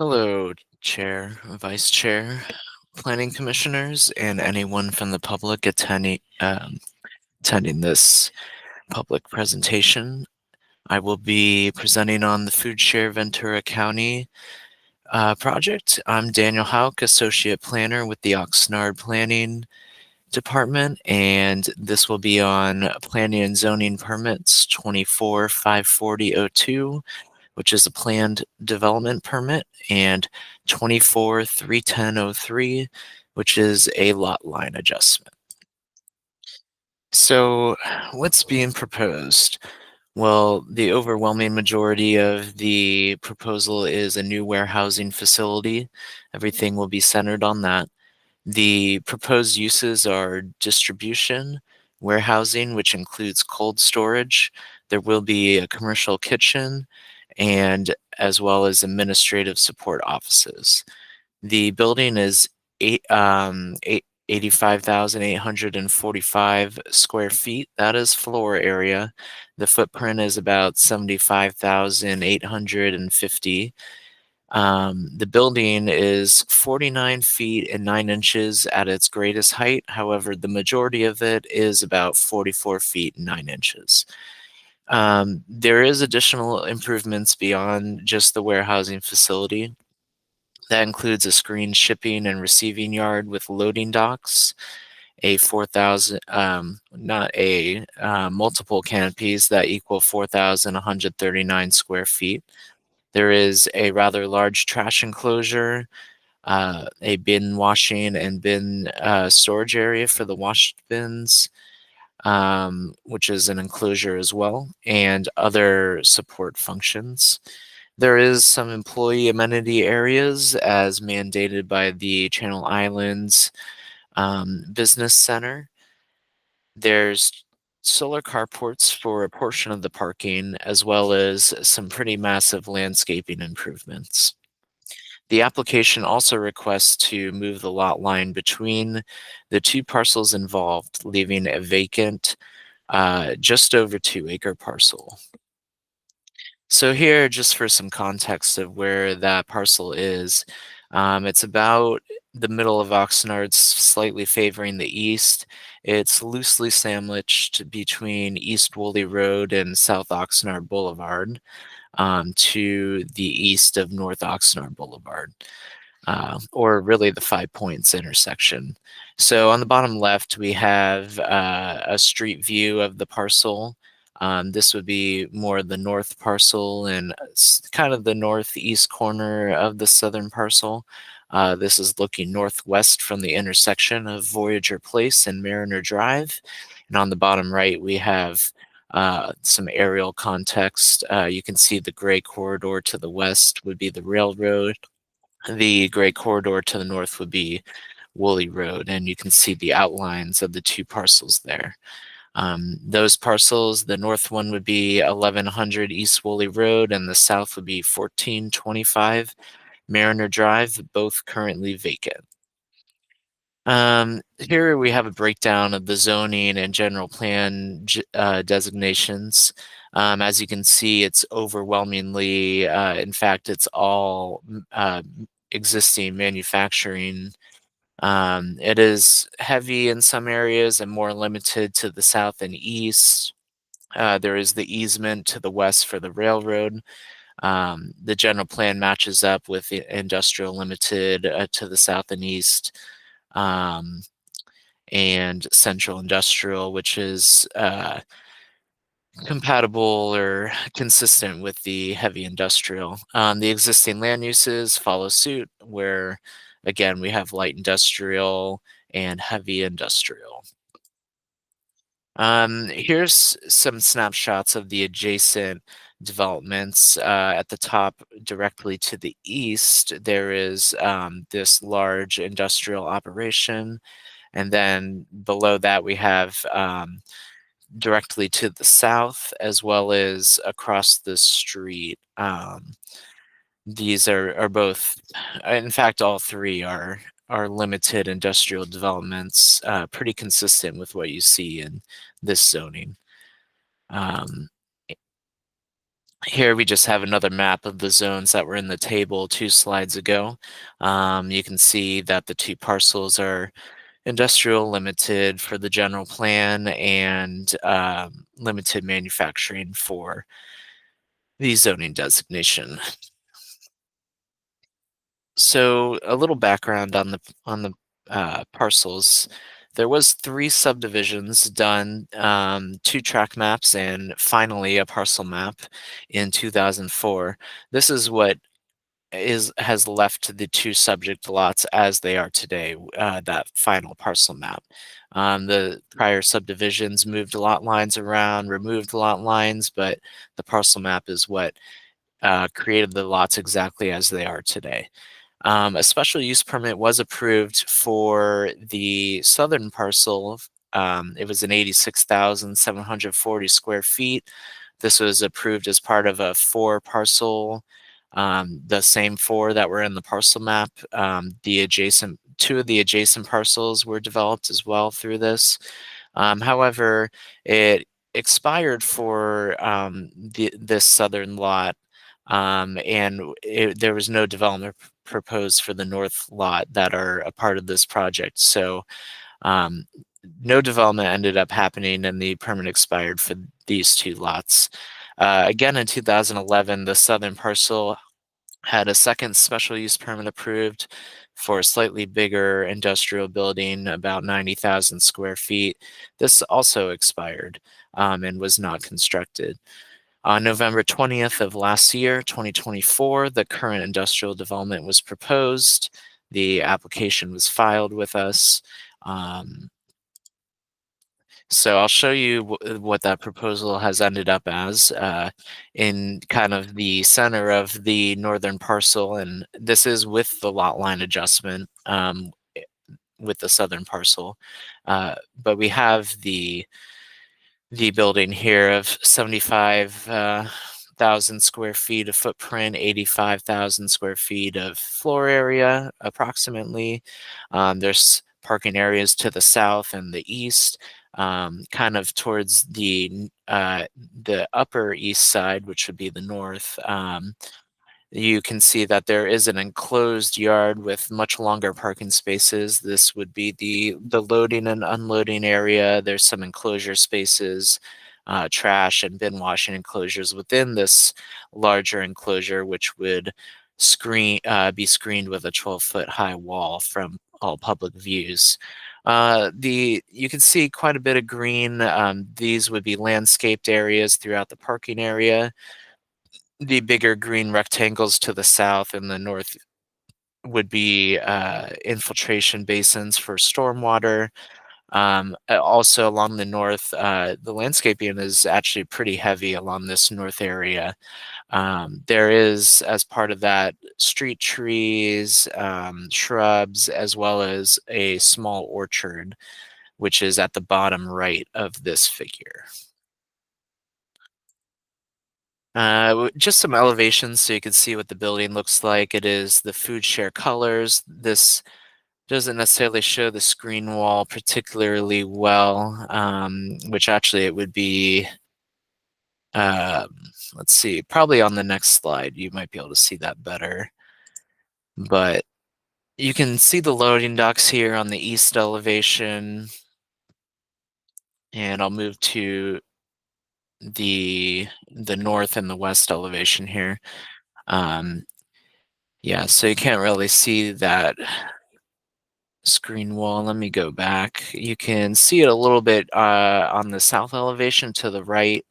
Hello, Chair, Vice Chair, Planning Commissioners, and anyone from the public attending this public presentation. I will be presenting on the Food Share Ventura County project. I'm Daniel Hauk, Associate Planner with the Oxnard Planning Department, and this will be on Planning and Zoning Permits 24-540-02, which is a planned development permit, and 24-310-03, which is a lot line adjustment. So what's being proposed? Well, the overwhelming majority of the proposal is a new warehousing facility. Everything will be centered on that. The proposed uses are distribution, warehousing, which includes cold storage. There will be a commercial kitchen, and as well as administrative support offices. The building is 85,845 square feet. That is floor area. The footprint is about 75,850. The building is 49 feet and 9 inches at its greatest height. However, the majority of it is about 44 feet and 9 inches. There is additional improvements beyond just the warehousing facility. That includes a screened shipping and receiving yard with loading docks, a 4,000, multiple canopies that equal 4,139 square feet. There is a rather large trash enclosure, a bin washing and bin storage area for the wash bins, which is an enclosure as well, and other support functions. There is some employee amenity areas as mandated by the Channel Islands Business Center. There's solar carports for a portion of the parking, as well as some pretty massive landscaping improvements. The application also requests to move the lot line between the two parcels involved, leaving a vacant just over 2-acre parcel. So here, just for some context of where that parcel is, it's about the middle of Oxnard, slightly favoring the east. It's loosely sandwiched between East Woolley Road and South Oxnard Boulevard, to the east of North Oxnard Boulevard, or really the 5 Points intersection. So on the bottom left, we have a street view of the parcel. This would be more the north parcel and kind of the northeast corner of the southern parcel. This is looking northwest from the intersection of Voyager Place and Mariner Drive. And on the bottom right, we have some aerial context. You can see the gray corridor to the west would be the railroad. The gray corridor to the north would be Woolley Road, and you can see the outlines of the two parcels there. Those parcels, the north one would be 1100 East Woolley Road, and the south would be 1425 Mariner Drive, both currently vacant. Here we have a breakdown of the zoning and general plan designations. As you can see, it's overwhelmingly, in fact, it's all existing manufacturing. It is heavy in some areas and more limited to the south and east. There is the easement to the west for the railroad. The general plan matches up with the industrial limited to the south and east, and central industrial, which is compatible or consistent with the heavy industrial. The existing land uses follow suit, where again we have light industrial and heavy industrial. Here's some snapshots of the adjacent developments. At the top, directly to the east, there is this large industrial operation. And then below that, we have directly to the south, as well as across the street. These are both, in fact, all three are limited industrial developments, pretty consistent with what you see in this zoning. Um, Here we just have another map of the zones that were in the table 2 slides ago. You can see that the two parcels are industrial limited for the general plan and limited manufacturing for the zoning designation. So a little background on the parcels. There was 3 subdivisions done, 2 track maps, and finally a parcel map in 2004. This is what is has left the 2 subject lots as they are today, that final parcel map. The prior subdivisions moved lot lines around, removed lot lines, but the parcel map is what created the lots exactly as they are today. A special use permit was approved for the southern parcel. It was an 86,740 square feet. This was approved as part of a 4 parcel, the same 4 that were in the parcel map. The adjacent 2 of the adjacent parcels were developed as well through this. However, it expired for this southern lot, and there was no development proposed for the north lot that are a part of this project. So um, no development ended up happening, and the permit expired for these 2 lots. Again, in 2011, the southern parcel had a second special use permit approved for a slightly bigger industrial building, about 90,000 square feet. This also expired and was not constructed. On November 20th of last year, 2024, the current industrial development was proposed. The application was filed with us. Um, so I'll show you what that proposal has ended up as in kind of the center of the northern parcel, and this is with the lot line adjustment with the southern parcel. But we have the building here of 75,000 square feet of footprint, 85,000 square feet of floor area, approximately. There's parking areas to the south and the east, kind of towards the upper east side, which would be the north. You can see that there is an enclosed yard with much longer parking spaces. This would be the loading and unloading area. There's some enclosure spaces, trash and bin washing enclosures within this larger enclosure, which would be screened with a 12-foot high wall from all public views. You can see quite a bit of green. These would be landscaped areas throughout the parking area. The bigger green rectangles to the south and the north would be infiltration basins for stormwater. Also along the north, the landscaping is actually pretty heavy along this north area. There is, as part of that, street trees, shrubs, as well as a small orchard, which is at the bottom right of this figure. Just some elevations so you can see what the building looks like. It is the food share colors. This doesn't necessarily show the screen wall particularly well, which actually it would be, um, let's see, probably on the next slide, you might be able to see that better. But you can see the loading docks here on the east elevation, and I'll move to the north and the west elevation here. Um, Yeah, so you can't really see that screen wall. Let me go back. You can see it a little bit on the south elevation to the right.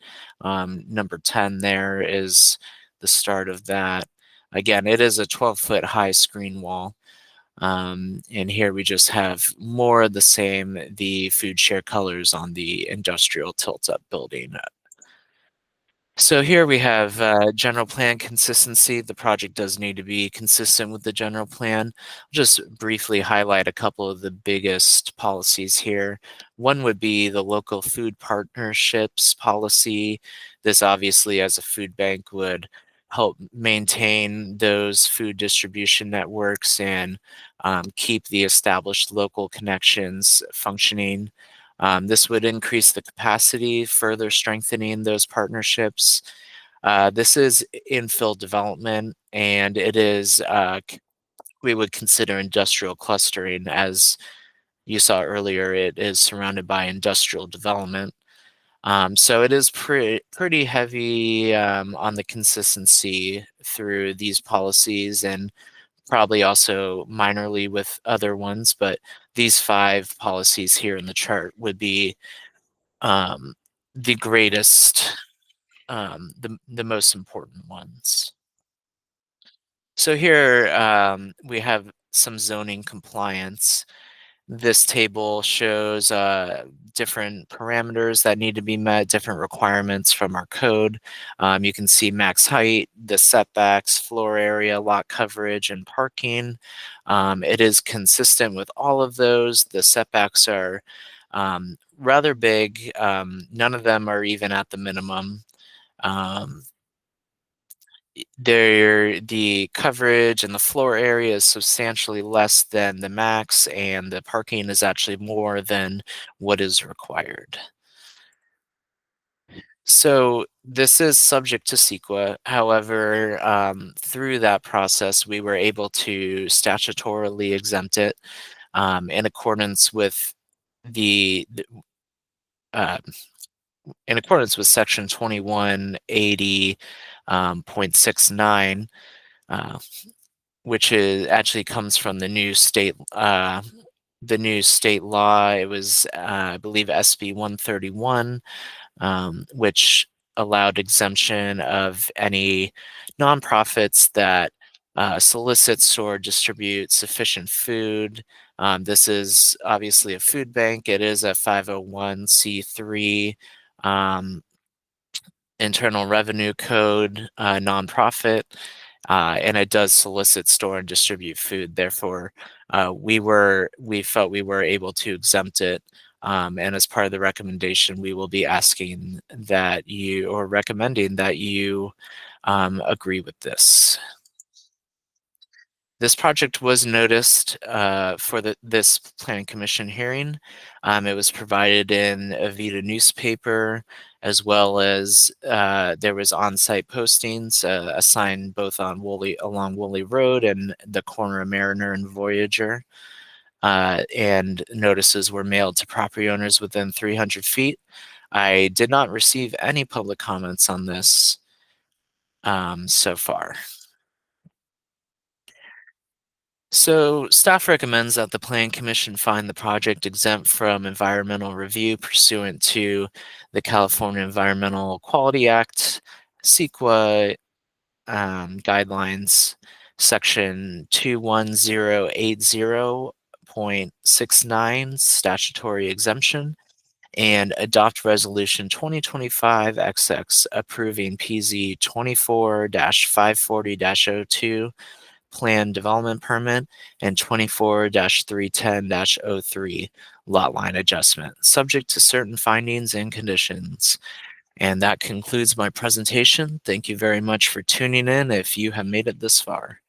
Number 10 there is the start of that. Again, it is a 12-foot high screen wall. And here we just have more of the same, the food share colors on the industrial tilt-up building. So here we have general plan consistency. The project does need to be consistent with the general plan. I'll just briefly highlight a couple of the biggest policies here. One would be the local food partnerships policy. This obviously, as a food bank, would help maintain those food distribution networks and keep the established local connections functioning. This would increase the capacity, further strengthening those partnerships. This is infill development, and it is we would consider industrial clustering. As you saw earlier, it is surrounded by industrial development. So it is pretty heavy on the consistency through these policies, and probably also minorly with other ones, but these five policies here in the chart would be um, the greatest, the most important ones. So here we have some zoning compliance. This table shows different parameters that need to be met, different requirements from our code. You can see max height, the setbacks, floor area, lot coverage, and parking. It is consistent with all of those. The setbacks are rather big. None of them are even at the minimum. Um, the coverage and the floor area is substantially less than the max, and the parking is actually more than what is required. So this is subject to CEQA. However, through that process, we were able to statutorily exempt it in accordance with the uh, in accordance with Section 2180.69. Which is actually comes from the new state law. It was, I believe, SB 131, which allowed exemption of any nonprofits that solicit, store, distribute sufficient food. This is obviously a food bank. It is a 501c3 um, Internal Revenue Code nonprofit, and it does solicit, store, and distribute food. Therefore, we felt we were able to exempt it. And as part of the recommendation, we will be asking that you, or recommending that you, agree with this. This project was noticed for this Planning Commission hearing. It was provided in a Vita newspaper, as well as there was on-site postings assigned both on along Woolley Road and the corner of Mariner and Voyager. And notices were mailed to property owners within 300 feet. I did not receive any public comments on this so far. So staff recommends that the Plan Commission find the project exempt from environmental review pursuant to the California Environmental Quality Act, CEQA guidelines, section 21080.69 statutory exemption, and adopt resolution 2025-XX approving PZ 24-540-02 Plan Development Permit and 24-310-03 Lot Line Adjustment, subject to certain findings and conditions. And that concludes my presentation. Thank you very much for tuning in if you have made it this far.